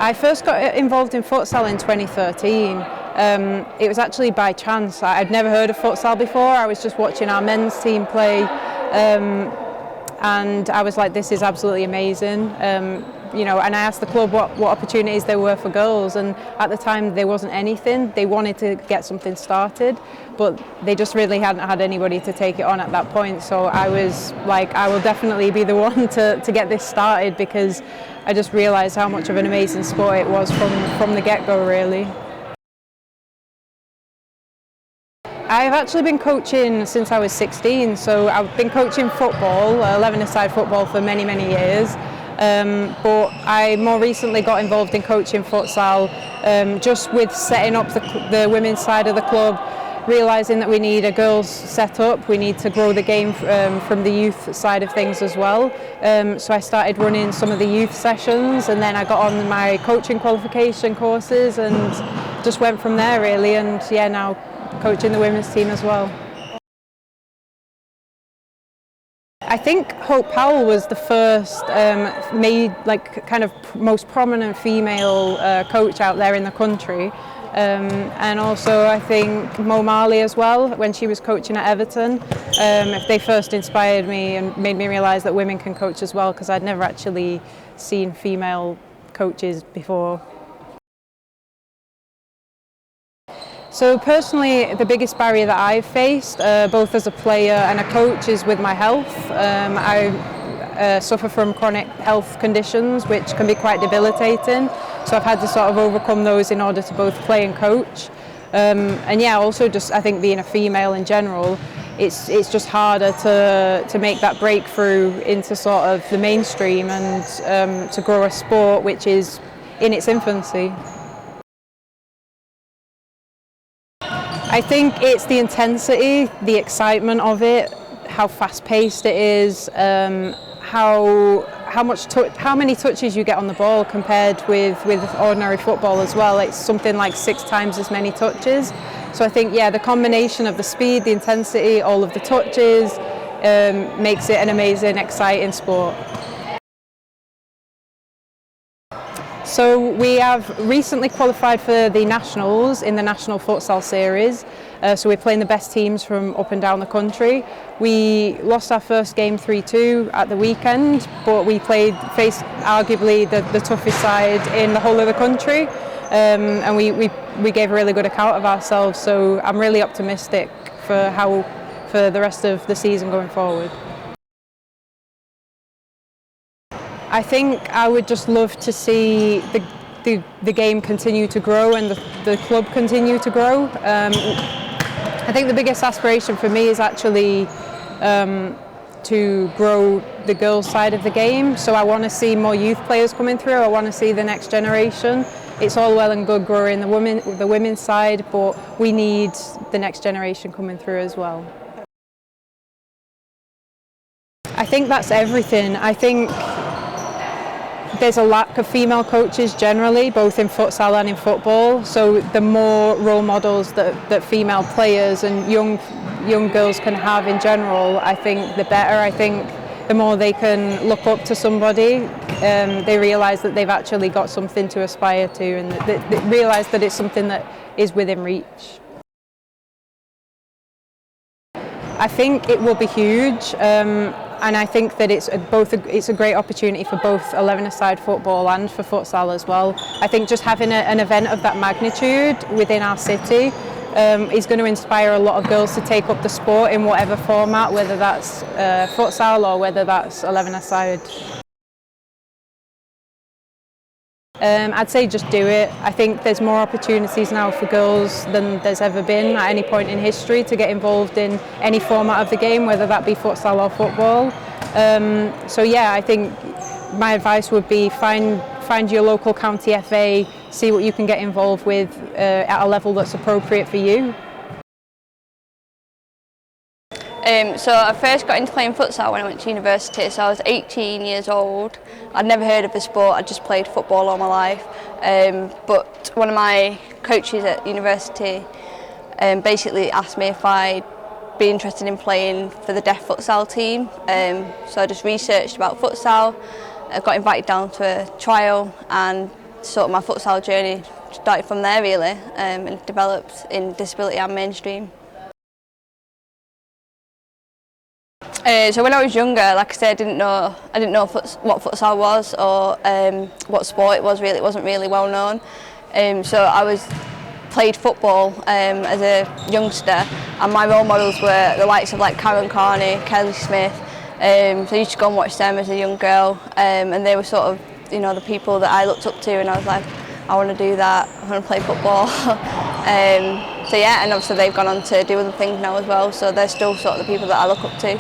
I first got involved in futsal in 2013. It was actually by chance. I'd never heard of futsal before. I was just watching our men's team play, and I was like, this is absolutely amazing. You know, and I asked the club what opportunities there were for girls, and at the time there wasn't anything. They wanted to get something started, but they just really hadn't had anybody to take it on at that point. So I was like, I will definitely be the one to get this started, because I just realised how much of an amazing sport it was from the get-go, really. I've actually been coaching since I was 16, so I've been coaching football, 11-a-side football, for many, many years. But I more recently got involved in coaching futsal, just with setting up the women's side of the club, realising that we need a girls set up, we need to grow the game from the youth side of things as well. So I started running some of the youth sessions, and then I got on my coaching qualification courses and just went from there, really, and yeah, now coaching the women's team as well. I think Hope Powell was the first kind of most prominent female coach out there in the country, and also I think Mo Marley as well, when she was coaching at Everton. They first inspired me and made me realise that women can coach as well, because I'd never actually seen female coaches before. So personally, the biggest barrier that I've faced, both as a player and a coach, is with my health. I suffer from chronic health conditions, which can be quite debilitating. So I've had to sort of overcome those in order to both play and coach. And yeah, also just I think being a female in general, it's just harder to make that breakthrough into sort of the mainstream and to grow a sport which is in its infancy. I think it's the intensity, the excitement of it, how fast-paced it is, how many touches you get on the ball compared with ordinary football as well. It's something like 6 times as many touches. So I think, yeah, the combination of the speed, the intensity, all of the touches makes it an amazing, exciting sport. So we have recently qualified for the Nationals in the National Futsal Series. So we're playing the best teams from up and down the country. We lost our first game 3-2 at the weekend, but we faced arguably the toughest side in the whole of the country. And we gave a really good account of ourselves. So I'm really optimistic for the rest of the season going forward. I think I would just love to see the game continue to grow and the club continue to grow. I think the biggest aspiration for me is actually to grow the girls' side of the game. So I want to see more youth players coming through. I want to see the next generation. It's all well and good growing the women's side, but we need the next generation coming through as well. I think that's everything. I think there's a lack of female coaches generally, both in futsal and in football. So the more role models that female players and young girls can have in general, I think the better. I think the more they can look up to somebody, they realise that they've actually got something to aspire to, and they realise that it's something that is within reach. I think it will be huge. And I think that it's a great opportunity for both 11-a-side football and for futsal as well. I think just having an event of that magnitude within our city is going to inspire a lot of girls to take up the sport in whatever format, whether that's futsal or whether that's 11-a-side. I'd say just do it. I think there's more opportunities now for girls than there's ever been at any point in history to get involved in any format of the game, whether that be futsal or football. So yeah, I think my advice would be find your local county FA, see what you can get involved with at a level that's appropriate for you. So I first got into playing futsal when I went to university, so I was 18 years old. I'd never heard of the sport, I just played football all my life. But one of my coaches at university basically asked me if I'd be interested in playing for the deaf futsal team. So I just researched about futsal, I got invited down to a trial and sort of my futsal journey started from there really, and developed in disability and mainstream. So when I was younger, like I said, I didn't know what futsal was or what sport it was really. It wasn't really well known. So I played football as a youngster, and my role models were the likes of like Karen Carney, Kelly Smith. So I used to go and watch them as a young girl, and they were sort of, you know, the people that I looked up to, and I was like, I want to do that. I want to play football. So yeah, and obviously they've gone on to do other things now as well. So they're still sort of the people that I look up to.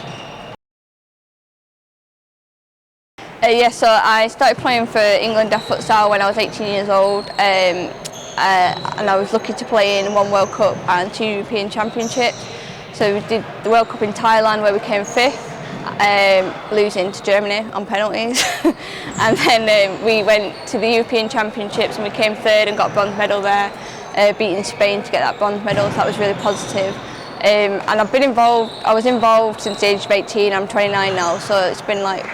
Yeah, so I started playing for England Deaf Futsal when I was 18 years old, and I was lucky to play in 1 World Cup and 2 European Championships. So we did the World Cup in Thailand where we came 5th, losing to Germany on penalties. And then we went to the European Championships and we came 3rd and got a bronze medal there, beating Spain to get that bronze medal, so that was really positive. And I was involved since the age of 18, I'm 29 now, so it's been like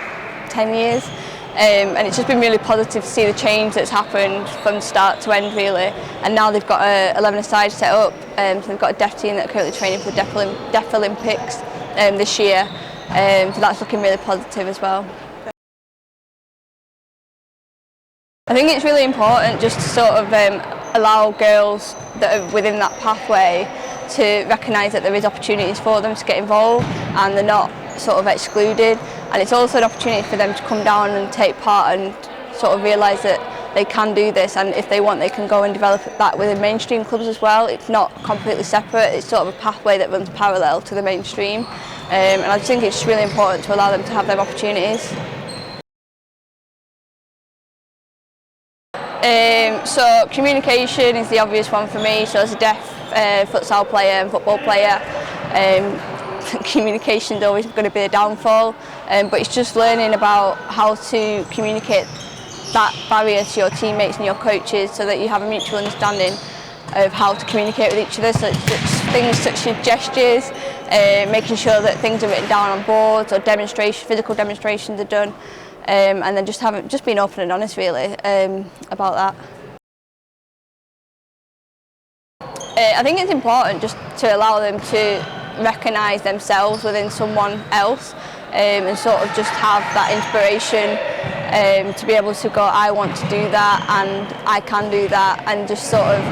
10 years, and it's just been really positive to see the change that's happened from start to end really. And now they've got a 11-a-side set up, so they've got a deaf team that are currently training for the Deaf Olympics this year, so that's looking really positive as well. I think it's really important just to sort of allow girls that are within that pathway to recognise that there is opportunities for them to get involved and they're not sort of excluded, and it's also an opportunity for them to come down and take part and sort of realise that they can do this, and if they want they can go and develop that within mainstream clubs as well. It's not completely separate, it's sort of a pathway that runs parallel to the mainstream, and I just think it's just really important to allow them to have their opportunities. So communication is the obvious one for me, so as a deaf futsal player and football player, communication is always going to be a downfall, but it's just learning about how to communicate that barrier to your teammates and your coaches so that you have a mutual understanding of how to communicate with each other. So it's things such as gestures, making sure that things are written down on boards or physical demonstrations are done, and then just being open and honest really about that. I think it's important just to allow them to recognise themselves within someone else, and sort of just have that inspiration to be able to go, I want to do that and I can do that, and just sort of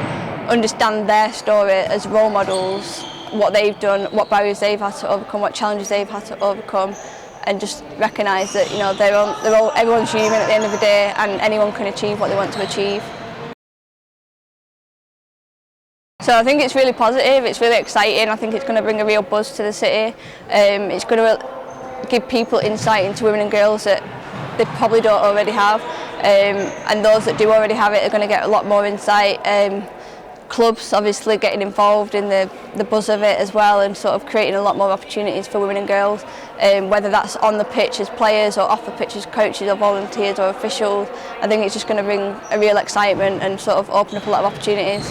understand their story as role models, what they've done, what barriers they've had to overcome, what challenges they've had to overcome, and just recognise that, you know, everyone's human at the end of the day and anyone can achieve what they want to achieve. So I think it's really positive, it's really exciting. I think it's going to bring a real buzz to the city. It's going to give people insight into women and girls that they probably don't already have, and those that do already have it are going to get a lot more insight. Clubs obviously getting involved in the buzz of it as well, and sort of creating a lot more opportunities for women and girls, whether that's on the pitch as players or off the pitch as coaches or volunteers or officials. I think it's just going to bring a real excitement and sort of open up a lot of opportunities.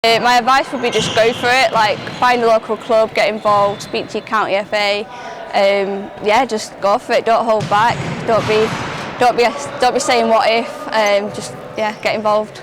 My advice would be just go for it, like find a local club, get involved, speak to your county FA, yeah, just go for it, don't hold back, don't be saying what if, just yeah, get involved.